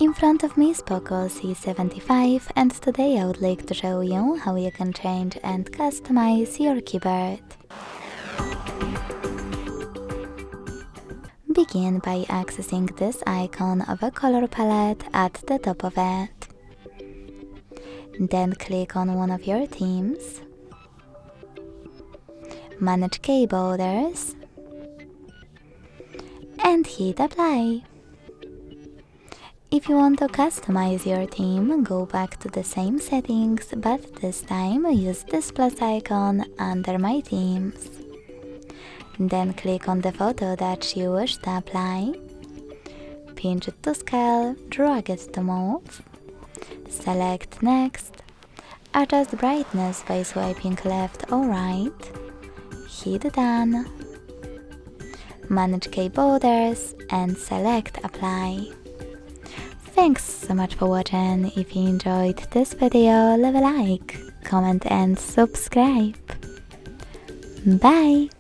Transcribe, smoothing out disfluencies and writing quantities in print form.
In front of me is POCO C75, and today I would like to show you how you can change and customize your keyboard. Begin by accessing this icon of a color palette at the top of it. Then click on one of your themes, manage key borders, and hit apply. If you want to customize your theme, go back to the same settings, but this time use this plus icon under my themes. Then click on the photo that you wish to apply, pinch it to scale, drag it to move, select next, adjust brightness by swiping left or right, hit done, manage key borders and select apply. Thanks so much for watching. If you enjoyed this video, leave a like, comment and subscribe. Bye!